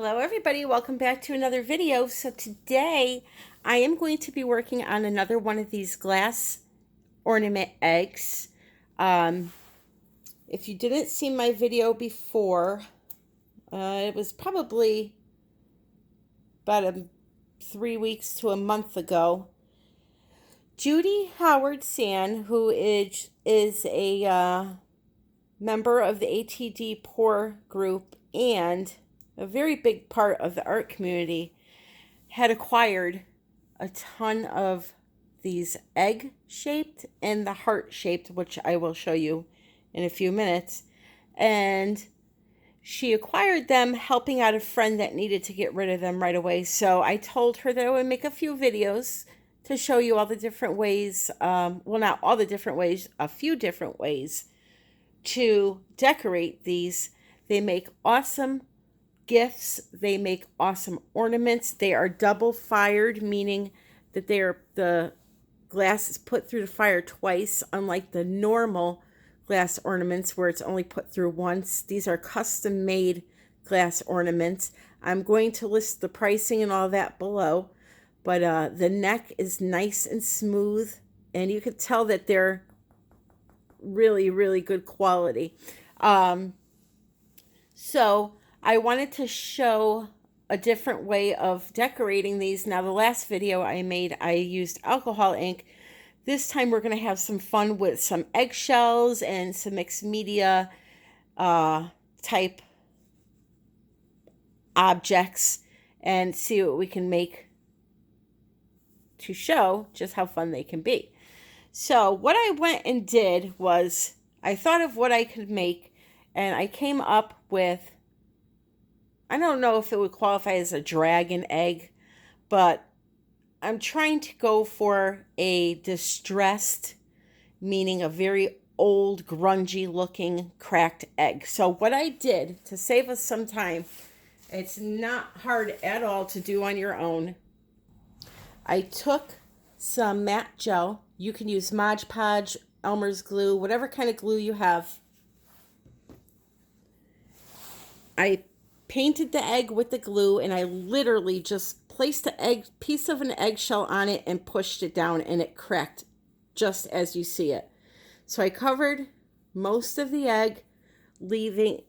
Hello everybody, welcome back to another video. So today I am going to be working on another one of these glass ornament eggs. If you didn't see my video before, it was probably about 3 weeks to a month ago. Judy Howard San, who is a member of the ATD Pour group and a very big part of the art community, had acquired a ton of these egg-shaped and the heart-shaped, which I will show you in a few minutes. And she acquired them helping out a friend that needed to get rid of them right away. So I told her that I would make a few videos to show you all the different ways, well, not all the different ways, a few different ways to decorate these. They make awesome gifts. They make awesome ornaments. They are double fired, meaning that the glass is put through the fire twice, unlike the normal glass ornaments where it's only put through once. These are custom made glass ornaments. I'm going to list the pricing and all that below, but the neck is nice and smooth, and you could tell that they're really, really good quality. So I wanted to show a different way of decorating these. Now, the last video I made, I used alcohol ink. This time we're going to have some fun with some eggshells and some mixed media type objects and see what we can make to show just how fun they can be. So what I went and did was I thought of what I could make, and I came up with, I don't know if it would qualify as a dragon egg, but I'm trying to go for a distressed, meaning a very old, grungy looking cracked egg. So what I did to save us some time, it's not hard at all to do on your own. I took some matte gel. You can use Mod Podge, Elmer's glue, whatever kind of glue you have. I painted the egg with the glue, and I literally just placed the piece of an eggshell on it and pushed it down, and it cracked just as you see it. So I covered most of the egg,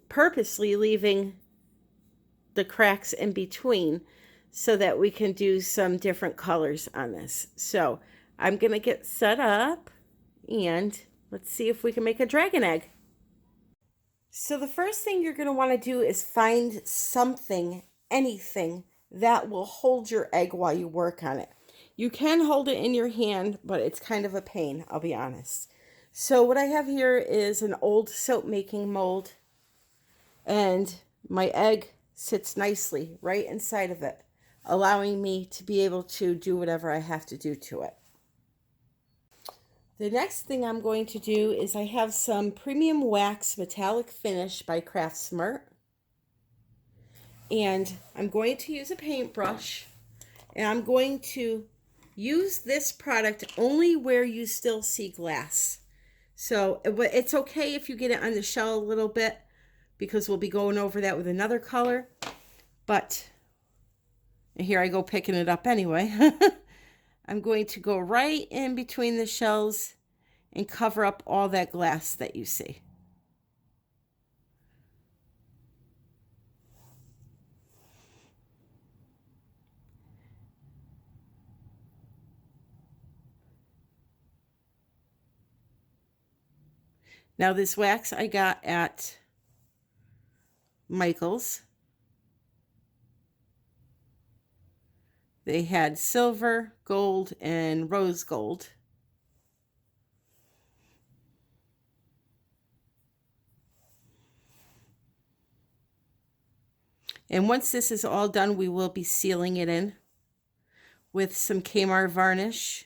purposely leaving the cracks in between so that we can do some different colors on this. So I'm going to get set up, and let's see if we can make a dragon egg. So the first thing you're going to want to do is find something, anything, that will hold your egg while you work on it. You can hold it in your hand, but it's kind of a pain, I'll be honest. So what I have here is an old soap making mold, and my egg sits nicely right inside of it, allowing me to be able to do whatever I have to do to it. The next thing I'm going to do is I have some premium wax metallic finish by Craftsmart. And I'm going to use a paintbrush, and I'm going to use this product only where you still see glass. So it's okay if you get it on the shell a little bit, because we'll be going over that with another color. But and here I go picking it up anyway. I'm going to go right in between the shells and cover up all that glass that you see. Now this wax I got at Michael's. They had silver, gold, and rose gold. And once this is all done, we will be sealing it in with some Kmart varnish.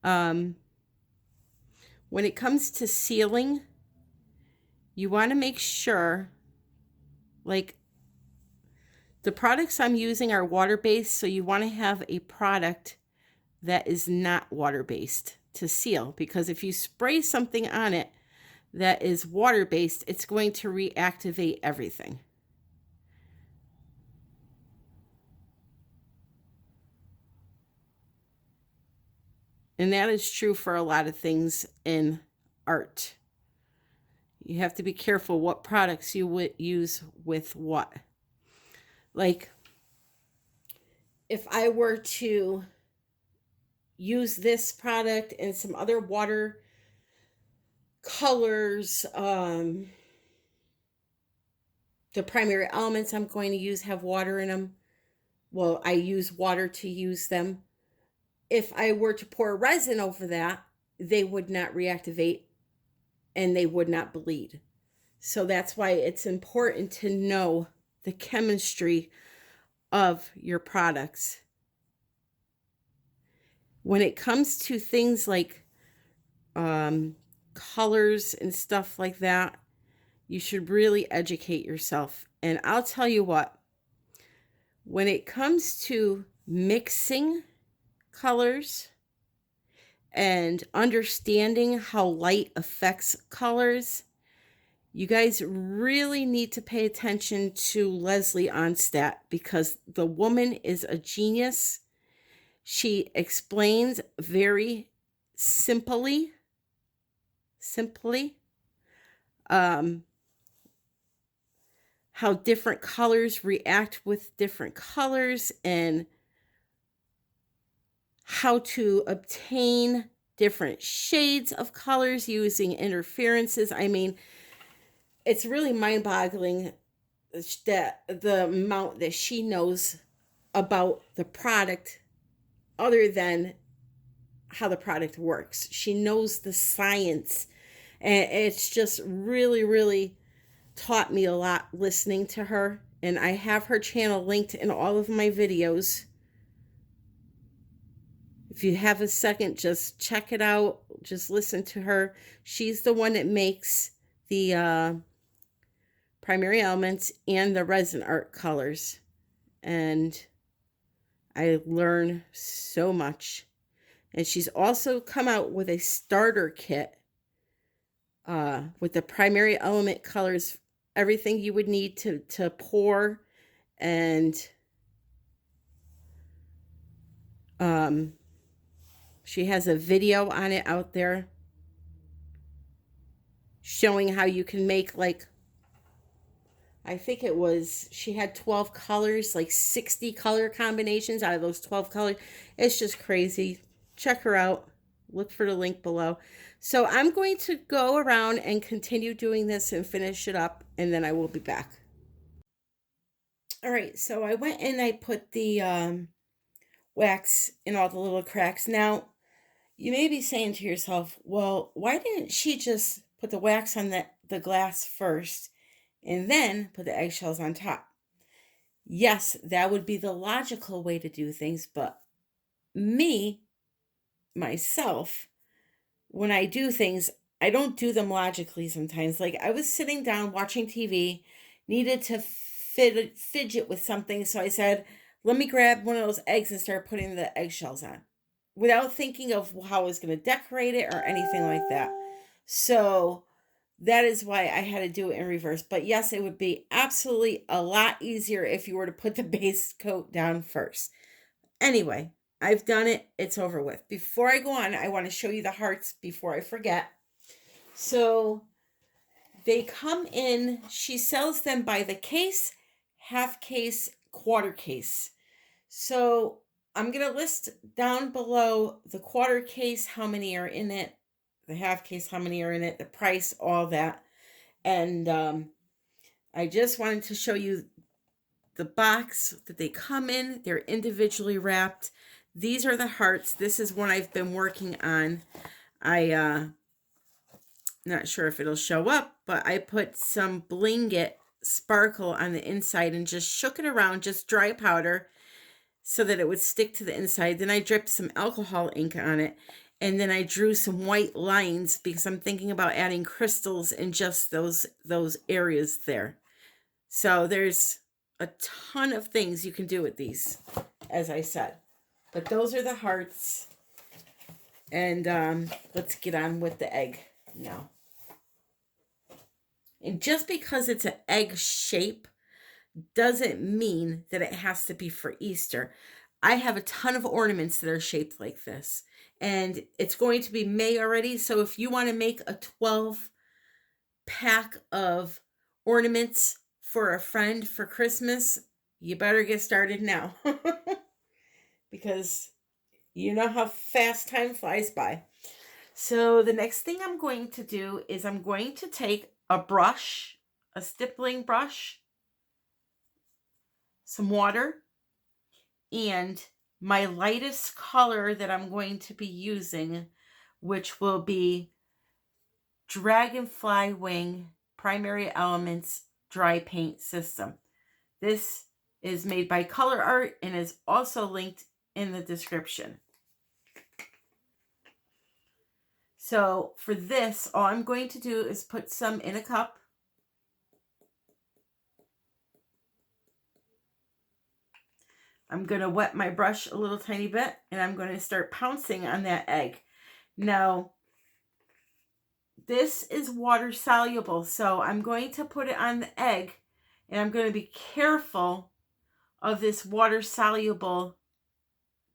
When it comes to sealing, you want to make sure, like, the products I'm using are water-based, so you want to have a product that is not water-based to seal, because if you spray something on it that is water-based, it's going to reactivate everything. And that is true for a lot of things in art. You have to be careful what products you would use with what. Like, if I were to use this product and some other water colors, the primary elements I'm going to use have water in them. Well, I use water to use them. If I were to pour resin over that, they would not reactivate and they would not bleed. So that's why it's important to know the chemistry of your products. When it comes to things like colors and stuff like that, you should really educate yourself. And I'll tell you what, when it comes to mixing colors and understanding how light affects colors, you guys really need to pay attention to Leslie Onstadt, because the woman is a genius. She explains very simply how different colors react with different colors and how to obtain different shades of colors using interferences. I mean, it's really mind-boggling that the amount that she knows about the product other than how the product works. She knows the science, and it's just really, really taught me a lot listening to her. And I have her channel linked in all of my videos. If you have a second, just check it out. Just listen to her. She's the one that makes the primary elements and the resin art colors. And I learn so much. And she's also come out with a starter kit with the primary element colors, everything you would need to pour. And she has a video on it out there showing how you can make, like, I think it was, she had 12 colors, like 60 color combinations out of those 12 colors. It's just crazy. Check her out. Look for the link below. So I'm going to go around and continue doing this and finish it up, and then I will be back. All right, so I went and I put the wax in all the little cracks. Now, you may be saying to yourself, well, why didn't she just put the wax on the glass first and then put the eggshells on top? Yes, that would be the logical way to do things, but myself, when I do things, I don't do them logically sometimes. Like, I was sitting down watching TV, needed to fidget with something, so I said, let me grab one of those eggs and start putting the eggshells on, without thinking of how I was going to decorate it or anything like that. So that is why I had to do it in reverse. But yes, it would be absolutely a lot easier if you were to put the base coat down first. Anyway, I've done it. It's over with. Before I go on, I want to show you the hearts before I forget. So they come in, she sells them by the case, half case, quarter case. So I'm going to list down below the quarter case, how many are in it, the half case, how many are in it, the price, all that. And I just wanted to show you the box that they come in. They're individually wrapped. These are the hearts. This is one I've been working on. Not sure if it'll show up, but I put some Bling-It sparkle on the inside and just shook it around, just dry powder, so that it would stick to the inside. Then I dripped some alcohol ink on it, and then I drew some white lines because I'm thinking about adding crystals in just those areas there. So there's a ton of things you can do with these, as I said. But those are the hearts. And let's get on with the egg now. And just because it's an egg shape doesn't mean that it has to be for Easter. I have a ton of ornaments that are shaped like this. and it's going to be May already. So if you want to make a 12 pack of ornaments for a friend for Christmas, you better get started now. Because you know how fast time flies by. So the next thing I'm going to do is I'm going to take a brush, a stippling brush, some water, and my lightest color that I'm going to be using, which will be Dragonfly Wing Primary Elements Dry Paint System. This is made by Color Art and is also linked in the description. So for this, all I'm going to do is put some in a cup. I'm going to wet my brush a little tiny bit, and I'm going to start pouncing on that egg. Now, this is water soluble, so I'm going to put it on the egg, and I'm going to be careful of this water soluble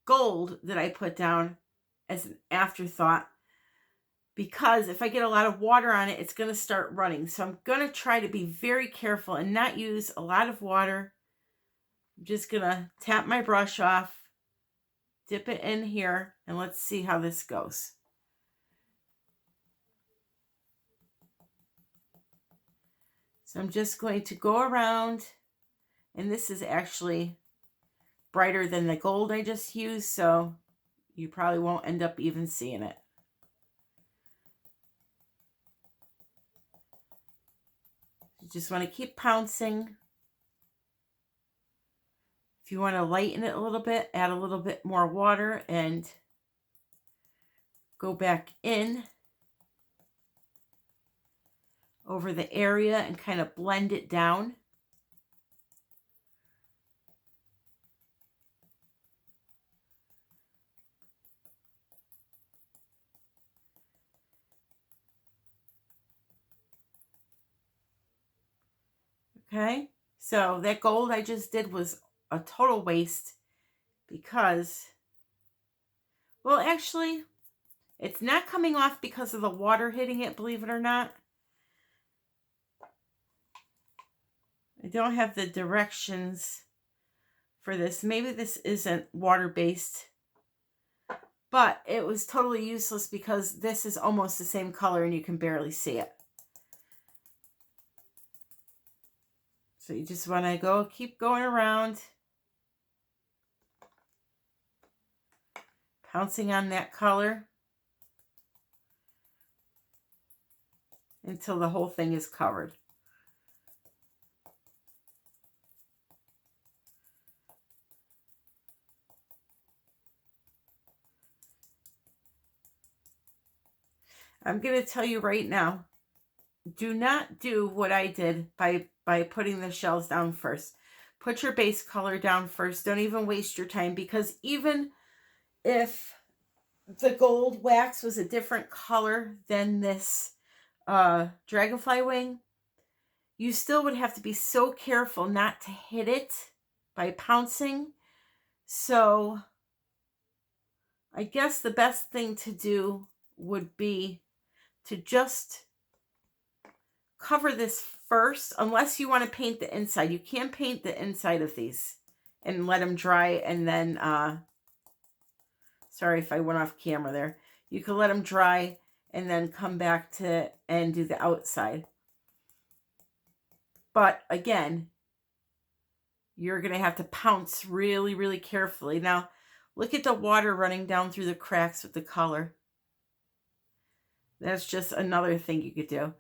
gold that I put down as an afterthought, because if I get a lot of water on it, it's going to start running. So I'm going to try to be very careful and not use a lot of water. I'm just going to tap my brush off, dip it in here, and let's see how this goes. So I'm just going to go around, and this is actually brighter than the gold I just used, so you probably won't end up even seeing it. You just want to keep pouncing. If you want to lighten it a little bit, add a little bit more water and go back in over the area and kind of blend it down. Okay, so that gold I just did was a total waste because, well, actually, it's not coming off because of the water hitting it, believe it or not. I don't have the directions for this. Maybe this isn't water-based, but it was totally useless because this is almost the same color and you can barely see it. So you just want to keep going around, pouncing on that color until the whole thing is covered. I'm going to tell you right now, do not do what I did by putting the shells down first. Put your base color down first. Don't even waste your time, because even if the gold wax was a different color than this dragonfly wing, you still would have to be so careful not to hit it by pouncing. So I guess the best thing to do would be to just cover this first, unless you want to paint the inside. You can paint the inside of these and let them dry, and then sorry if I went off camera there. You can let them dry and then come back to and do the outside. But again, you're going to have to pounce really, really carefully. Now, look at the water running down through the cracks with the color. That's just another thing you could do.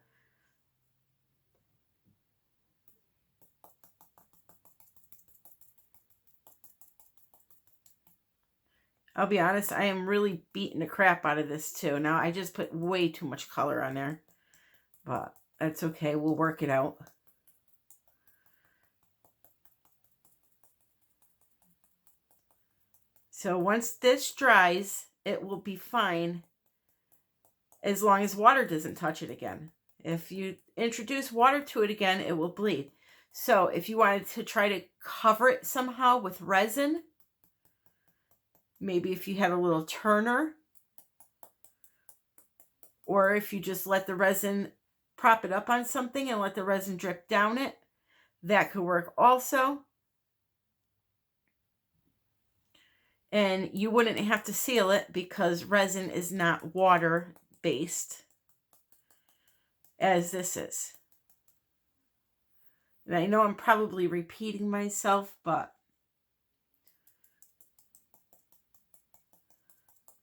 I'll be honest, I am really beating the crap out of this too. Now, I just put way too much color on there, but that's okay. We'll work it out. So once this dries, it will be fine as long as water doesn't touch it again. If you introduce water to it again, it will bleed. So if you wanted to try to cover it somehow with resin, maybe if you had a little turner, Or if you just let the resin, prop it up on something and let the resin drip down it, that could work also. And you wouldn't have to seal it because resin is not water based as this is. And I know I'm probably repeating myself, but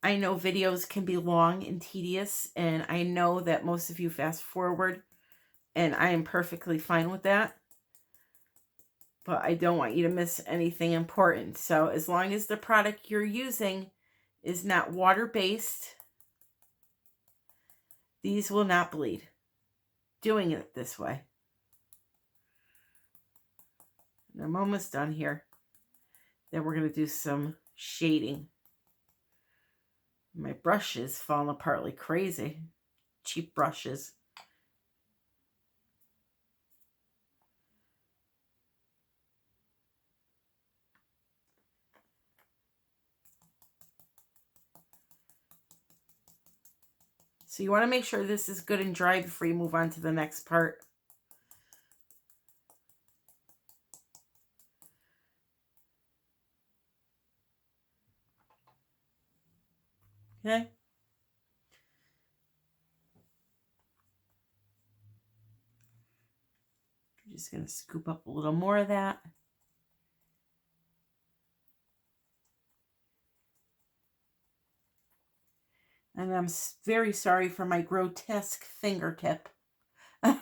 I know videos can be long and tedious, and I know that most of you fast forward, and I am perfectly fine with that. But I don't want you to miss anything important. So as long as the product you're using is not water-based, these will not bleed. Doing it this way. And I'm almost done here. Then we're going to do some shading. My brush is falling apart like crazy. Cheap brushes. So you want to make sure this is good and dry before you move on to the next part. Okay. I'm just going to scoop up a little more of that. And I'm very sorry for my grotesque fingertip. But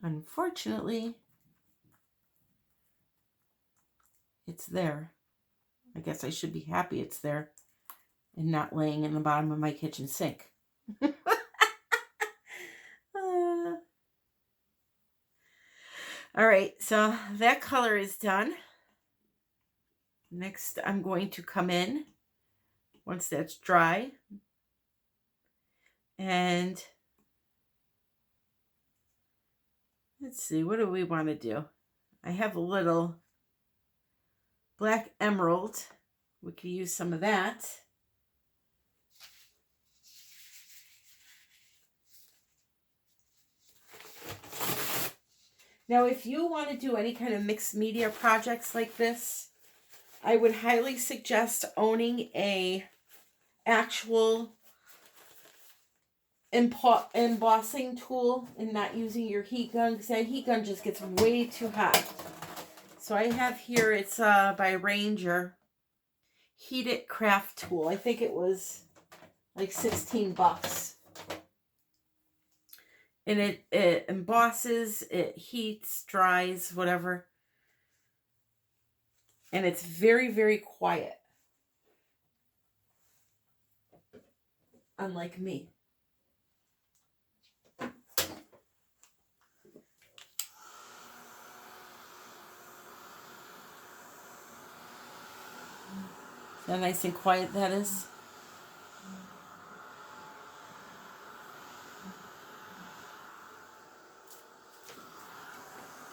unfortunately, it's there. I guess I should be happy it's there and not laying in the bottom of my kitchen sink. All right, so that color is done. Next, I'm going to come in once that's dry. And let's see, what do we want to do? I have a little black emerald. We could use some of that. Now, if you want to do any kind of mixed media projects like this, I would highly suggest owning a actual embossing tool and not using your heat gun, because that heat gun just gets way too hot. So I have here, it's by Ranger, Heated Craft Tool. I think it was like 16 bucks. And it embosses, it heats, dries, whatever. And it's very, very quiet. Unlike me. Is that nice and quiet that is?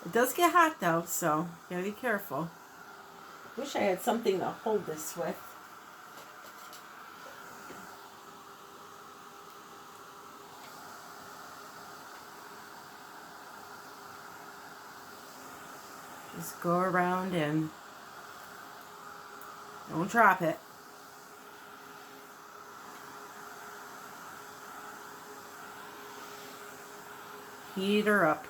It does get hot though, so you gotta be careful. Wish I had something to hold this with. Just go around and don't drop it. Heat her up.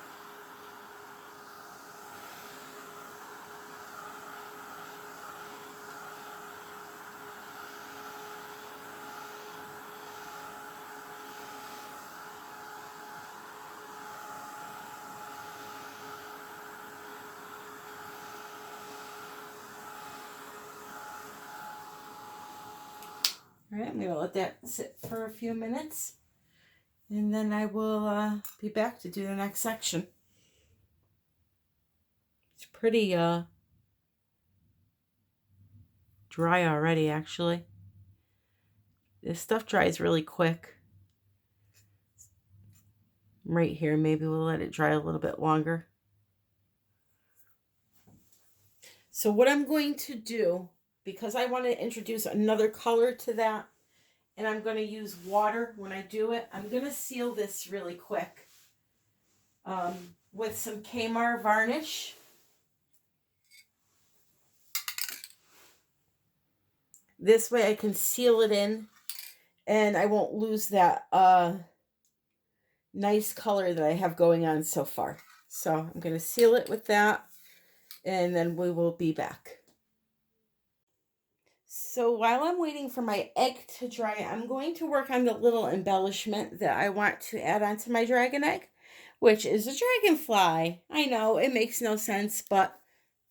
All right, I'm going to let that sit for a few minutes, and then I will be back to do the next section. It's pretty dry already, actually. This stuff dries really quick. Right here, maybe we'll let it dry a little bit longer. So what I'm going to do, because I want to introduce another color to that, and I'm going to use water when I do it, I'm going to seal this really quick with some Kmart varnish. This way I can seal it in and I won't lose that nice color that I have going on so far. So I'm going to seal it with that and then we will be back. So while I'm waiting for my egg to dry, I'm going to work on the little embellishment that I want to add onto my dragon egg, which is a dragonfly. I know it makes no sense, but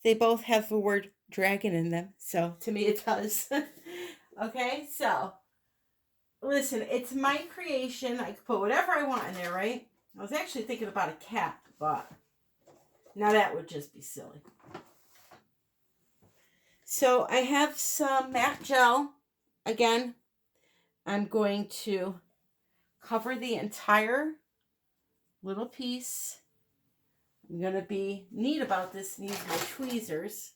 they both have the word dragon in them. So to me it does. Okay, so listen, it's my creation. I can put whatever I want in there, right? I was actually thinking about a cat, but now that would just be silly. So I have some matte gel. Again, I'm going to cover the entire little piece. I'm going to be neat about this and use my tweezers.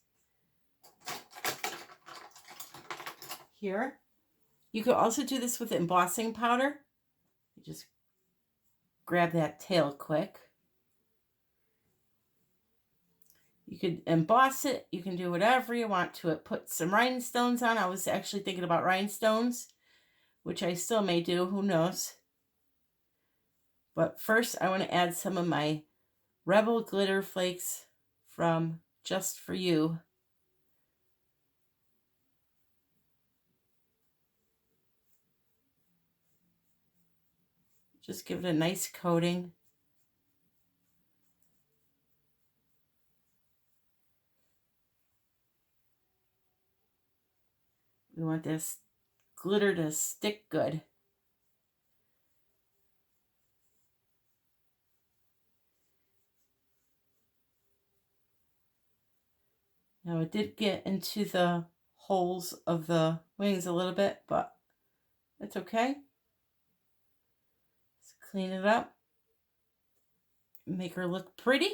Here. You could also do this with embossing powder. You just grab that tail quick. You could emboss it. You can do whatever you want to it. Put some rhinestones on. I was actually thinking about rhinestones, which I still may do. Who knows? But first, I want to add some of my Rebel glitter flakes from Just For You. Just give it a nice coating. We want this glitter to stick good. Now it did get into the holes of the wings a little bit, but it's okay. Let's clean it up. Make her look pretty.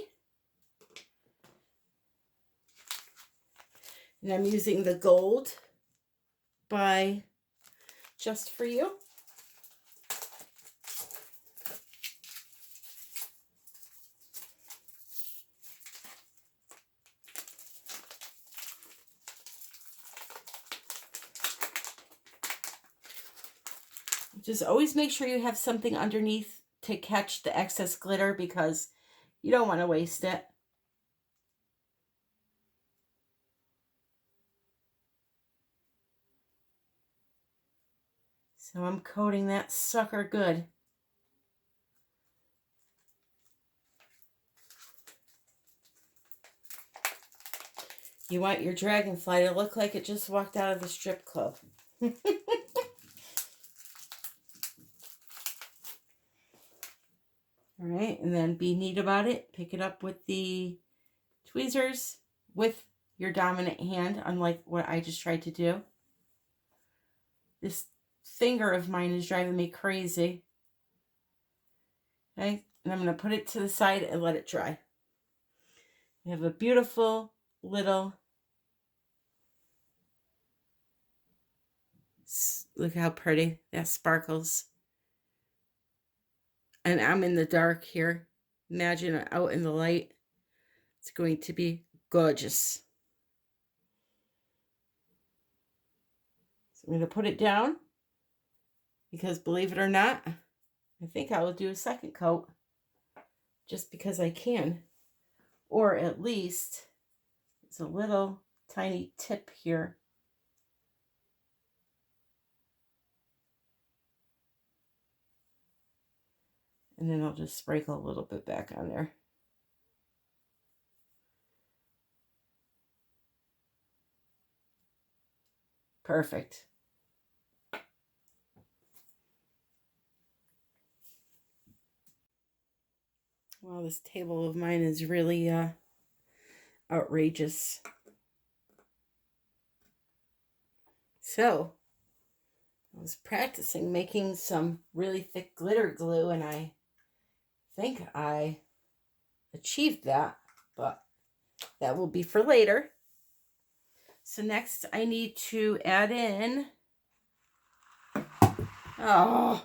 And I'm using the gold by Just For You. Just always make sure you have something underneath to catch the excess glitter because you don't want to waste it. So I'm coating that sucker good. You want your dragonfly to look like it just walked out of the strip club. All right, and then be neat about it. Pick it up with the tweezers with your dominant hand, unlike what I just tried to do. This finger of mine is driving me crazy. Okay, and I'm going to put it to the side and let it dry. We have a beautiful little, look how pretty that sparkles. And I'm in the dark here. Imagine out in the light. It's going to be gorgeous. So I'm going to put it down because, believe it or not, I think I will do a second coat just because I can. Or at least it's a little tiny tip here. And then I'll just sprinkle a little bit back on there. Perfect. Wow, this table of mine is really outrageous. So, I was practicing making some really thick glitter glue and I think I achieved that, but that will be for later. So next I need to add in, oh,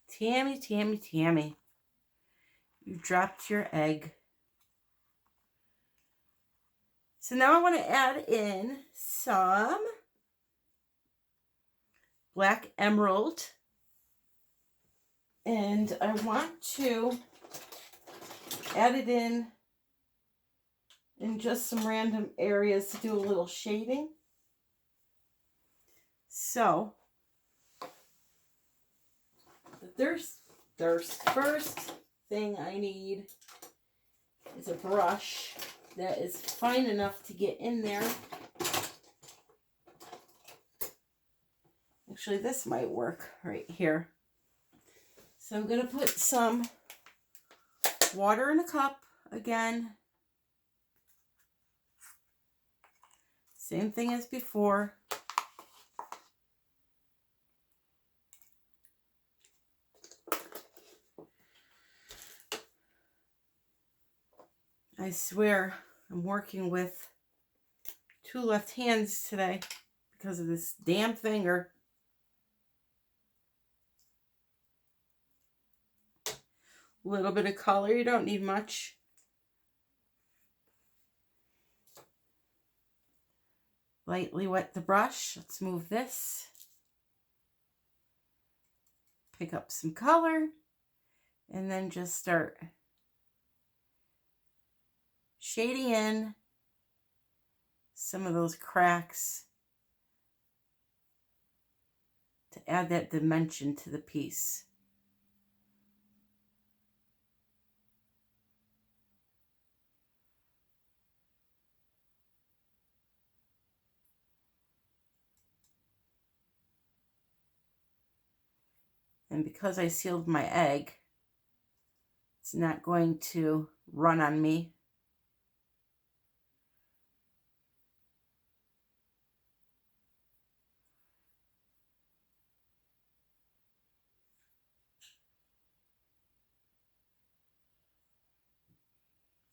Tammy, Tammy, Tammy, you dropped your egg. So now I want to add in some black emerald, and I want to add it in just some random areas to do a little shading. So the first thing I need is a brush that is fine enough to get in there. Actually, this might work right here. So I'm going to put some water in a cup again. Same thing as before. I swear I'm working with two left hands today because of this damn finger. A little bit of color, you don't need much. Lightly wet the brush. Let's move this. Pick up some color and then just start shading in some of those cracks to add that dimension to the piece. And because I sealed my egg, it's not going to run on me.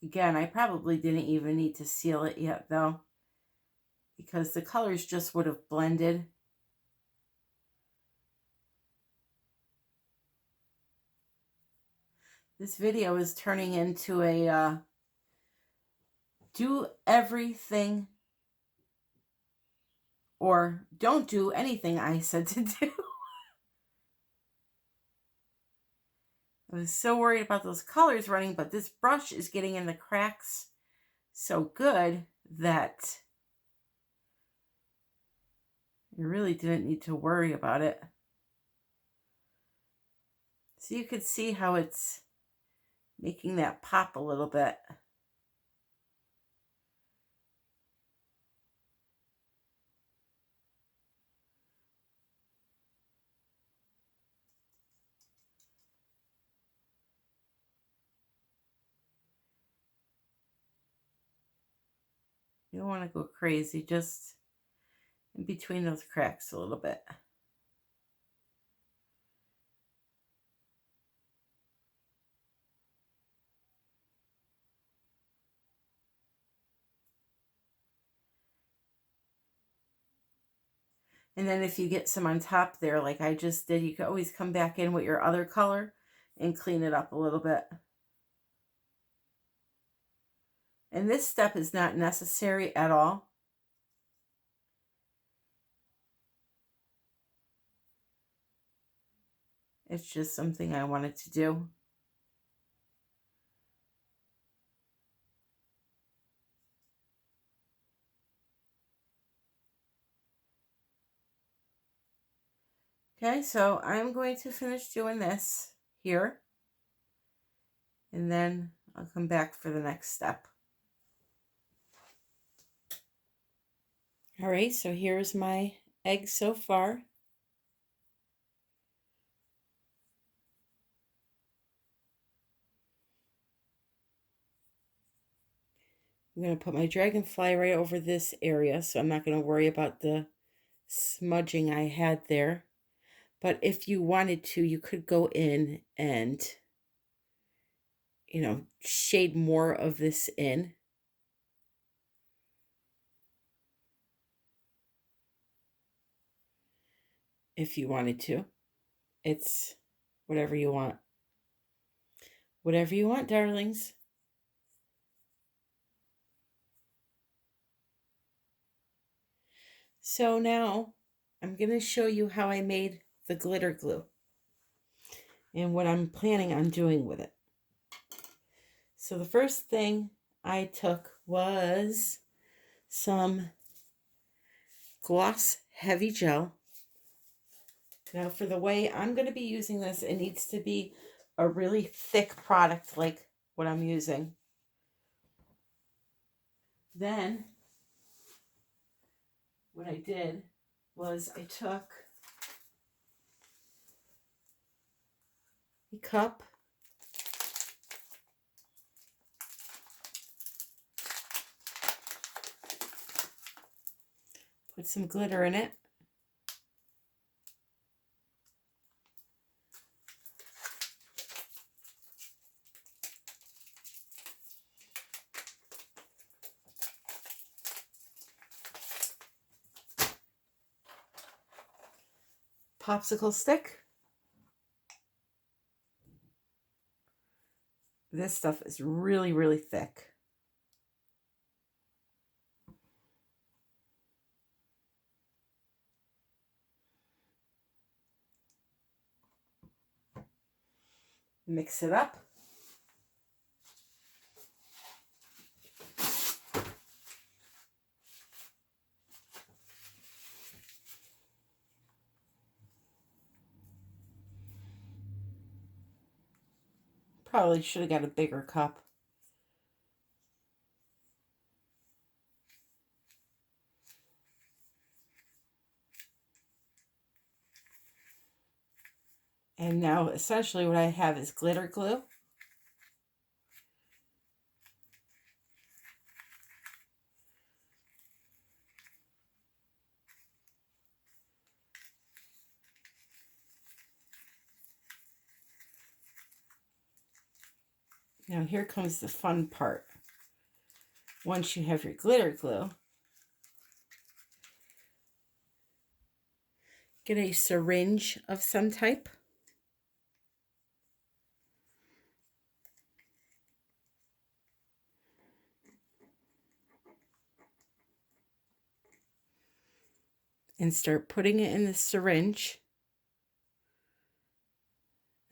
Again, I probably didn't even need to seal it yet though, because the colors just would have blended. This video is turning into a do everything or don't do anything I said to do. I was so worried about those colors running, but this brush is getting in the cracks so good that I really didn't need to worry about it. So you could see how it's making that pop a little bit. You don't want to go crazy, just in between those cracks a little bit. And then if you get some on top there, like I just did, you can always come back in with your other color and clean it up a little bit. And this step is not necessary at all. It's just something I wanted to do. Okay, so I'm going to finish doing this here, and then I'll come back for the next step. All right, so here's my egg so far. I'm going to put my Dragonfly right over this area, so I'm not going to worry about the smudging I had there. But if you wanted to, you could go in and, you know, shade more of this in. if you wanted to. It's whatever you want. Whatever you want, darlings. So now I'm going to show you how I made the glitter glue and what I'm planning on doing with it. So the first thing I took was some gloss heavy gel. Now for the way I'm going to be using this, it needs to be a really thick product like what I'm using. Then what I did was I took a cup, put some glitter in it, popsicle stick. This stuff is really, really thick. Mix it up. Probably should have got a bigger cup. And now essentially what I have is glitter glue. Now here comes the fun part. Once you have your glitter glue, get a syringe of some type. And start putting it in the syringe.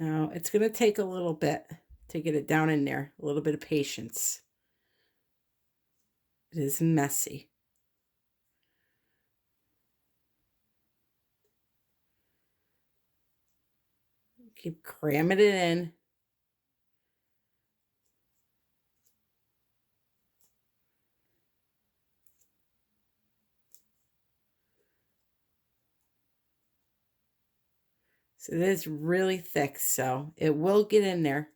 Now it's going to take a little bit to get it down in there, a little bit of patience. It is messy. Keep cramming it in. So it is really thick, so it will get in there.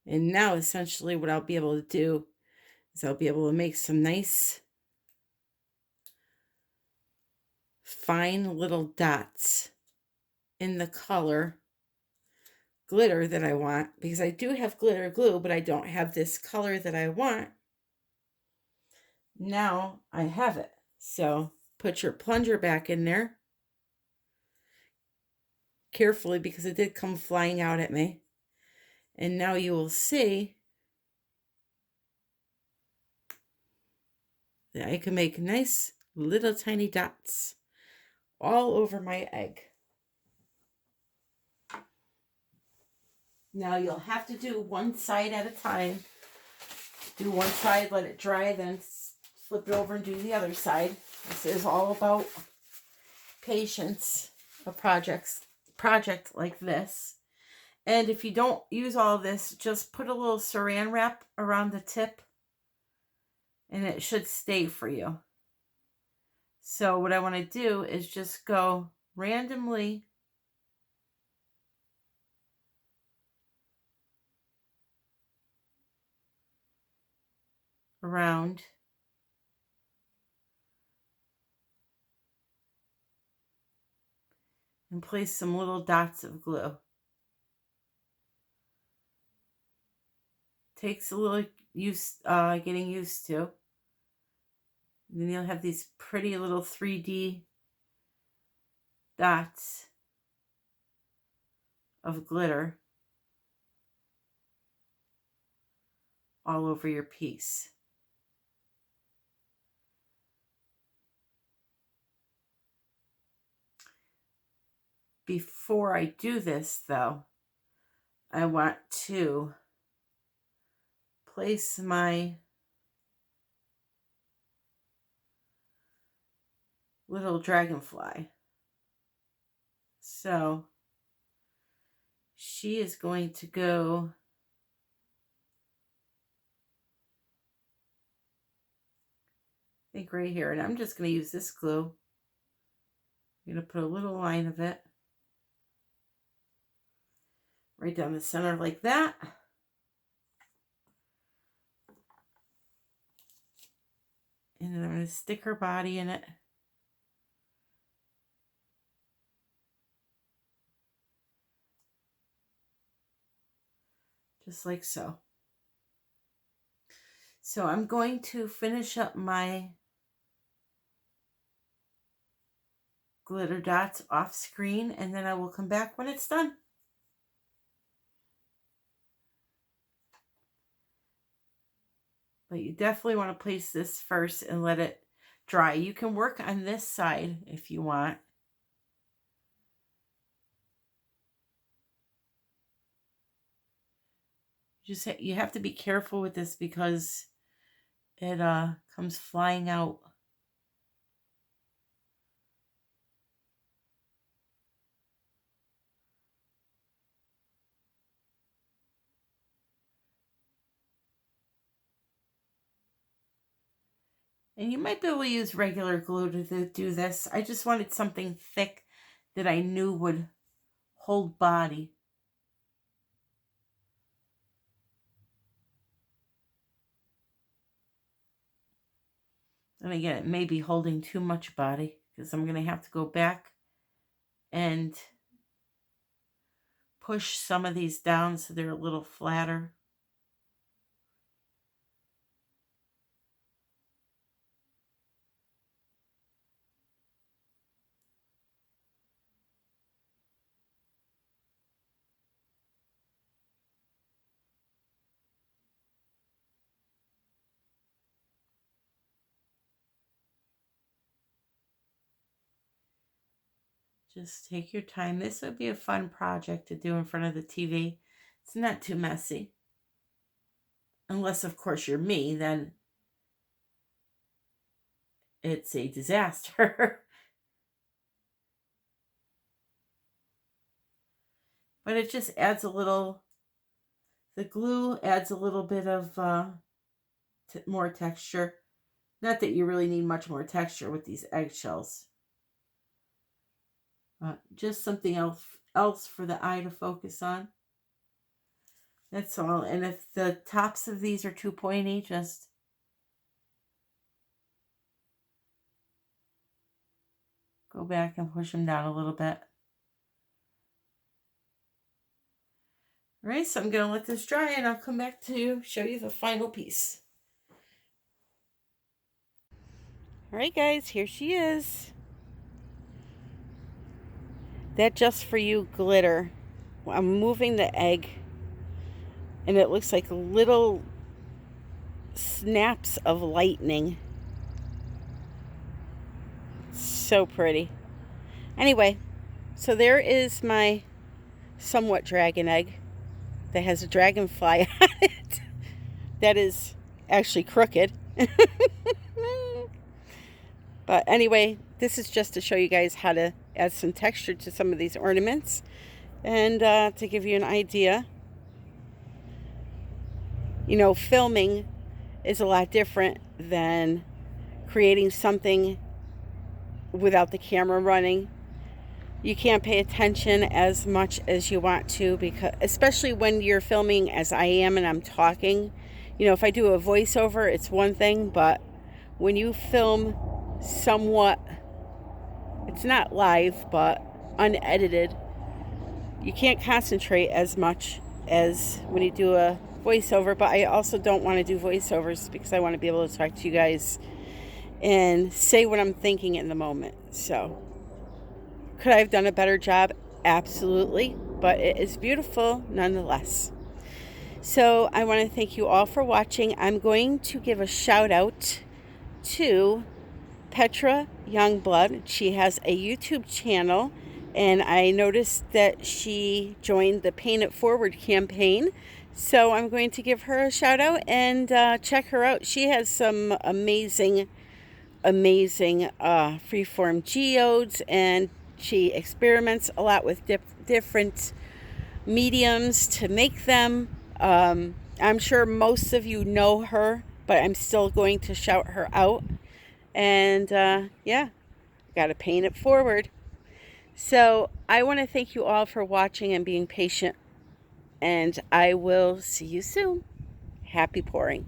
And now essentially what I'll be able to do is I'll be able to make some nice fine little dots in the color glitter that I want, because I do have glitter glue, but I don't have this color that I want. Now I have it. So put your plunger back in there carefully, because it did come flying out at me. And now you will see that I can make nice little tiny dots all over my egg. Now you'll have to do one side at a time. Do one side, let it dry, then flip it over and do the other side. This is all about patience. A project like this. And if you don't use all of this, just put a little saran wrap around the tip and it should stay for you. So what I want to do is just go randomly around and place some little dots of glue. Takes a little getting used to. And then you'll have these pretty little 3D dots of glitter all over your piece. Before I do this, though, I want to place my little dragonfly. So she is going to go I think right here, and I'm just going to use this glue. I'm going to put a little line of it right down the center like that. And then I'm going to stick her body in it. Just like so. So I'm going to finish up my glitter dots off screen, and then I will come back when it's done. But you definitely want to place this first and let it dry. You can work on this side if you want. You have to be careful with this because it comes flying out. And you might be able to use regular glue to do this. I just wanted something thick that I knew would hold body. And again, it may be holding too much body because I'm going to have to go back and push some of these down so they're a little flatter. Just take your time. This would be a fun project to do in front of the TV. It's not too messy. Unless, of course, you're me, then it's a disaster. But it just adds a little, the glue adds a little bit of more texture. Not that you really need much more texture with these eggshells. Just something else for the eye to focus on. That's all. And if the tops of these are too pointy, just go back and push them down a little bit. All right, so I'm going to let this dry and I'll come back to show you the final piece. All right, guys, here she is. That Just For You glitter. I'm moving the egg and it looks like little snaps of lightning. So pretty. Anyway, so there is my somewhat dragon egg that has a dragonfly on it. That is actually crooked. But anyway, this is just to show you guys how to add some texture to some of these ornaments and to give you an idea. You know, filming is a lot different than creating something without the camera running. You can't pay attention as much as you want to, because especially when you're filming as I am and I'm talking. You know, if I do a voiceover, it's one thing, but when you film somewhat, it's not live, but unedited, you can't concentrate as much as when you do a voiceover. But I also don't want to do voiceovers because I want to be able to talk to you guys and say what I'm thinking in the moment. So Could I have done a better job? Absolutely, but it is beautiful nonetheless. So I want to thank you all for watching. I'm going to give a shout out to Petra Youngblood. She has a YouTube channel, and I noticed that she joined the Paint It Forward campaign. So I'm going to give her a shout out and check her out. She has some amazing freeform geodes, and she experiments a lot with different mediums to make them. I'm sure most of you know her, but I'm still going to shout her out. And yeah, got to paint it forward. So I want to thank you all for watching and being patient, and I will see you soon. Happy pouring.